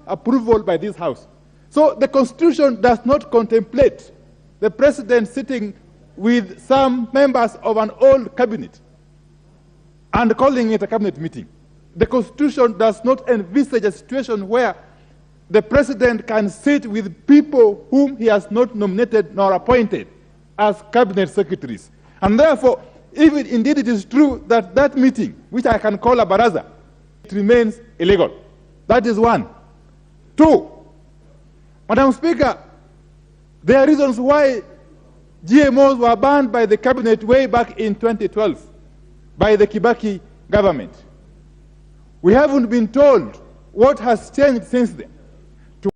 approval by this House. So the Constitution does not contemplate the President sitting with some members of an old cabinet and calling it a cabinet meeting. The Constitution does not envisage a situation where the President can sit with people whom he has not nominated nor appointed as cabinet secretaries. And therefore, if indeed it is true that that meeting, which I can call a baraza, it remains illegal. That is one. Two, Madam Speaker, there are reasons why GMOs were banned by the cabinet way back in 2012 by the Kibaki government. We haven't been told what has changed since then to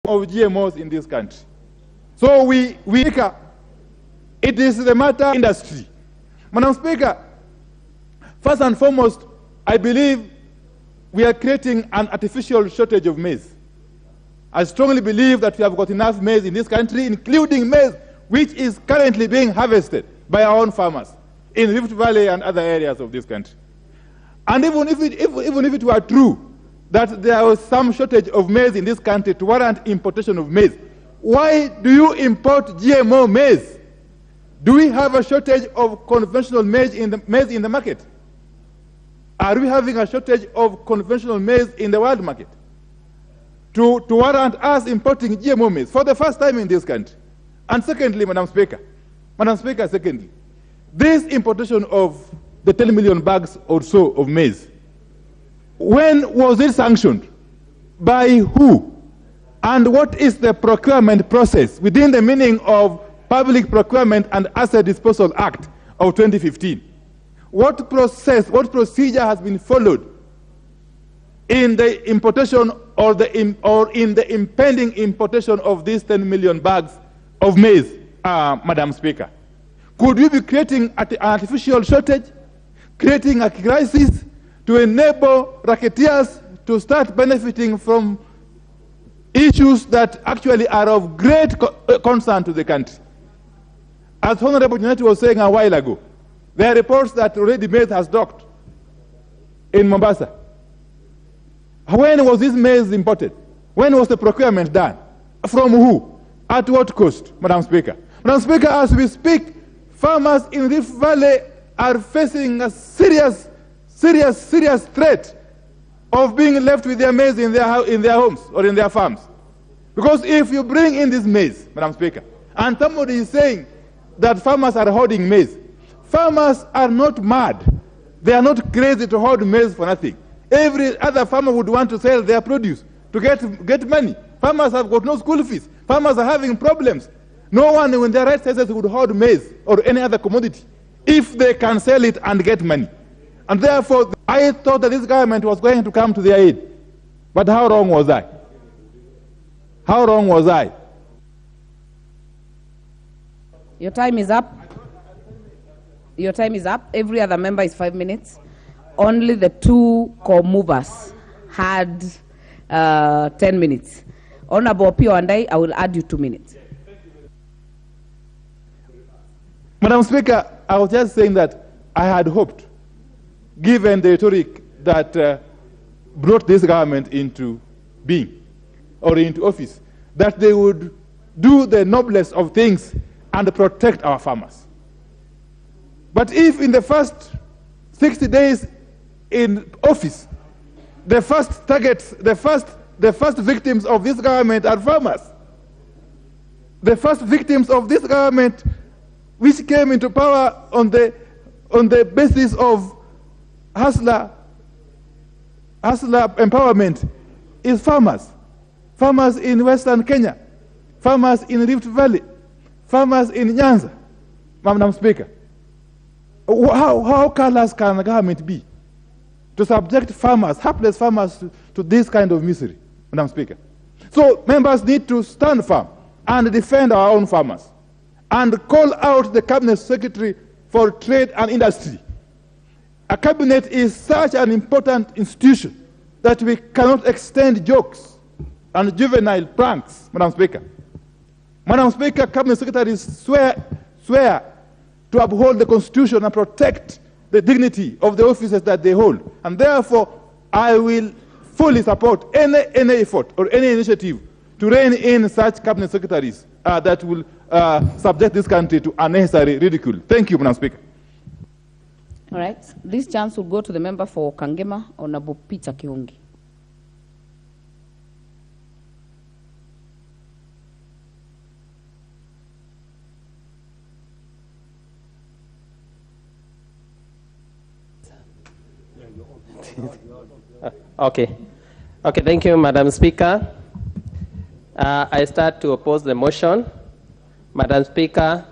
of GMOs in this country. So it is the matter of industry. Madam Speaker, first and foremost, I believe we are creating an artificial shortage of maize. I strongly believe that we have got enough maize in this country, including maize which is currently being harvested by our own farmers in Rift Valley and other areas of this country. And even if it were true that there was some shortage of maize in this country to warrant importation of maize, why do you import GMO maize? Do we have a shortage of conventional maize in the market? Are we having a shortage of conventional maize in the world market to warrant us importing GMO maize for the first time in this country? And secondly, Madam Speaker, secondly, this importation of the 10 million bags or so of maize, when was it sanctioned? By who? And what is the procurement process within the meaning of Public Procurement and Asset Disposal Act of 2015? What procedure has been followed in the importation or in the impending importation of these 10 million bags of maize, Madam Speaker? Could we be creating an artificial shortage, creating a crisis to enable racketeers to start benefiting from issues that actually are of great concern to the country? As Honorable Janet was saying a while ago, there are reports that already maize has docked in Mombasa. When was this maize imported? When was the procurement done? From who? At what cost, Madam Speaker? Madam Speaker, as we speak, farmers in Rift Valley are facing a serious threat of being left with their maize in their homes or in their farms. Because if you bring in this maize, Madam Speaker, and somebody is saying that farmers are hoarding maize, farmers are not mad. They are not crazy to hoard maize for nothing. Every other farmer would want to sell their produce to get money. Farmers have got no school fees. Farmers are having problems. No one in their right senses would hoard maize or any other commodity if they can sell it and get money. And therefore, I thought that this government was going to come to their aid. But how wrong was I? How wrong was I? Your time is up. Your time is up. Every other member is 5 minutes. Only the two co-movers had 10 minutes. Honorable Pio and I will add you 2 minutes. Madam Speaker, I was just saying that I had hoped, given the rhetoric that brought this government into being or into office, that they would do the noblest of things and protect our farmers. But if in the first 60 days in office, the first targets, the first victims of this government are farmers, the first victims of this government, which came into power on the basis of hustler empowerment, is farmers. Farmers in Western Kenya, farmers in Rift Valley, farmers in Nyanza. Madam Speaker, how callous can the government be to subject farmers, hapless farmers, to this kind of misery, Madam Speaker? So members need to stand firm and defend our own farmers and call out the Cabinet Secretary for Trade and Industry. A cabinet is such an important institution that we cannot extend jokes and juvenile pranks, Madam Speaker. Madam Speaker, Cabinet Secretaries swear to uphold the Constitution and protect the dignity of the offices that they hold. And therefore, I will fully support any effort or any initiative to rein in such cabinet secretaries that will subject this country to unnecessary ridicule. Thank you, Madam Speaker. All right. This chance will go to the member for Kangema, Honorable Peter Kiungi. Okay, thank you, Madam Speaker. I start to oppose the motion. Madam Speaker,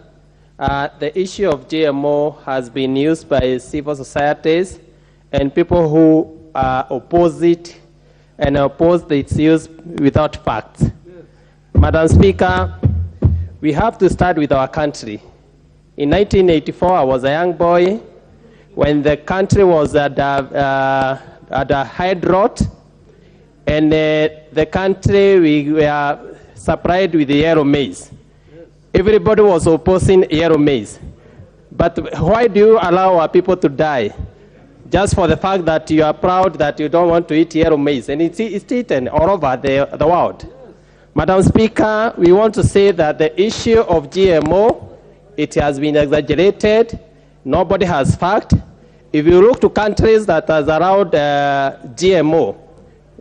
the issue of GMO has been used by civil societies and people who oppose it and oppose its use without facts. Yes. Madam Speaker, we have to start with our country. In 1984, I was a young boy when the country was at a high drought, and the country we were supplied with yellow maize. Everybody was opposing yellow maize. But why do you allow our people to die? Just for the fact that you are proud that you don't want to eat yellow maize, and it's eaten all over the world. Madam Speaker, we want to say that the issue of GMO, it has been exaggerated. Nobody has fact. If you look to countries that has allowed GMO,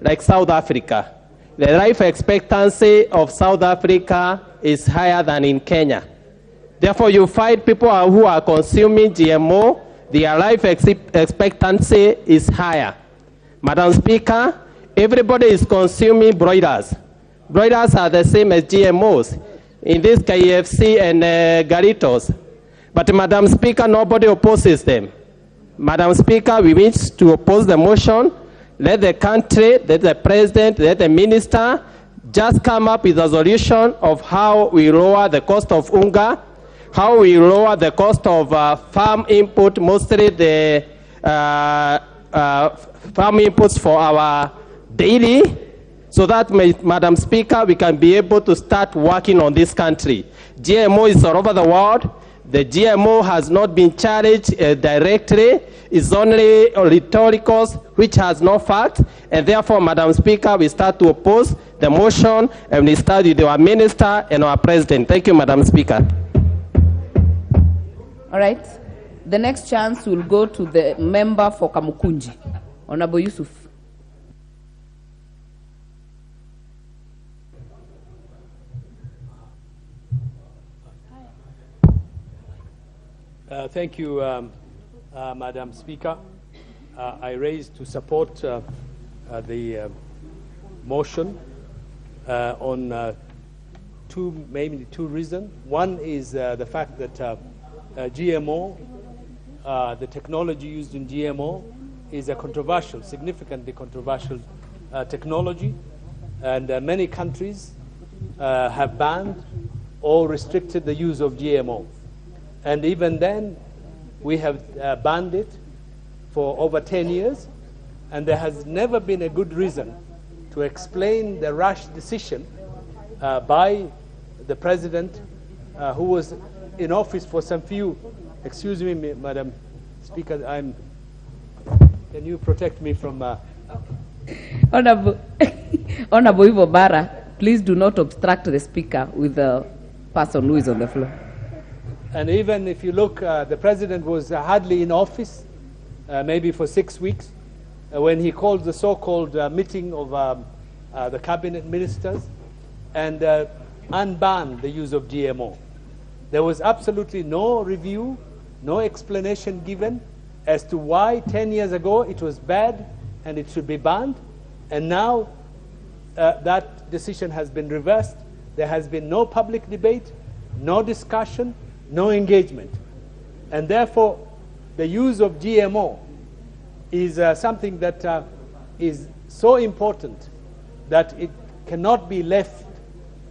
like South Africa, the life expectancy of South Africa is higher than in Kenya. Therefore, you find people who are consuming GMO, their life expectancy is higher. Madam Speaker, everybody is consuming broilers. Broilers are the same as GMOs, in this KFC and Garitos. But Madam Speaker, nobody opposes them. Madam Speaker, we wish to oppose the motion. Let the country, let the president, let the minister just come up with a solution of how we lower the cost of unga, how we lower the cost of farm input, mostly the farm inputs for our daily, so that, Madam Speaker, we can be able to start working on this country. GMO is all over the world. The GMO has not been challenged directly. It's only rhetorical, which has no fact. And therefore, Madam Speaker, we start to oppose the motion, and we start with our minister and our president. Thank you, Madam Speaker. All right. The next chance will go to the member for Kamukunji, Honorable Yusuf. Thank you, Madam Speaker. I raised to support the motion on mainly two reasons. One is the fact that GMO, the technology used in GMO, is a controversial, significantly controversial technology, and many countries have banned or restricted the use of GMO. And even then, we have banned it for over 10 years, and there has never been a good reason to explain the rash decision by the president who was in office for some few, excuse me, Madam Speaker, can you protect me from... Honorable Ivo Barra, please do not obstruct the speaker with the person who is on the floor. And even if you look, the president was hardly in office, maybe for 6 weeks, when he called the so-called meeting of the cabinet ministers and unbanned the use of GMO. There was absolutely no review, no explanation given as to why 10 years ago it was bad and it should be banned, and now that decision has been reversed. There has been no public debate, no discussion, no engagement. And therefore, the use of GMO is something that is so important that it cannot be left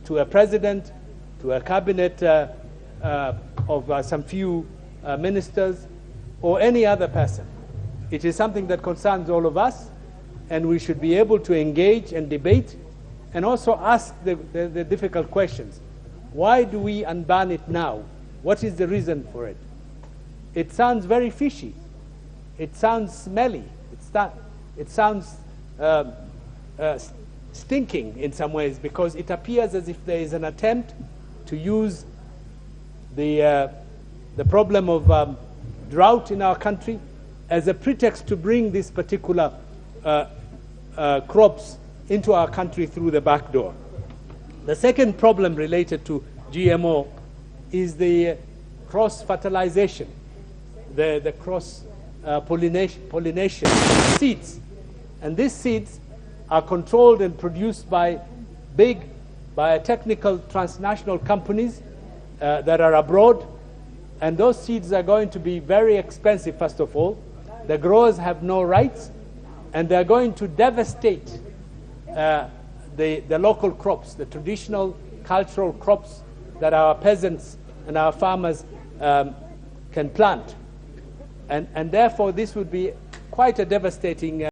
to a president, to a cabinet of some few ministers, or any other person. It is something that concerns all of us, and we should be able to engage and debate, and also ask the difficult questions. Why do we unban it now? What is the reason for it? It sounds very fishy. It sounds smelly. It sounds stinking in some ways, because it appears as if there is an attempt to use the problem of drought in our country as a pretext to bring these particular crops into our country through the back door. The second problem related to GMO is the cross-fertilization, the cross-pollination seeds. And these seeds are controlled and produced by big biotechnical transnational companies that are abroad. And those seeds are going to be very expensive, first of all. The growers have no rights, and they're going to devastate the local crops, the traditional cultural crops that our peasants and our farmers can plant. And therefore, this would be quite a devastating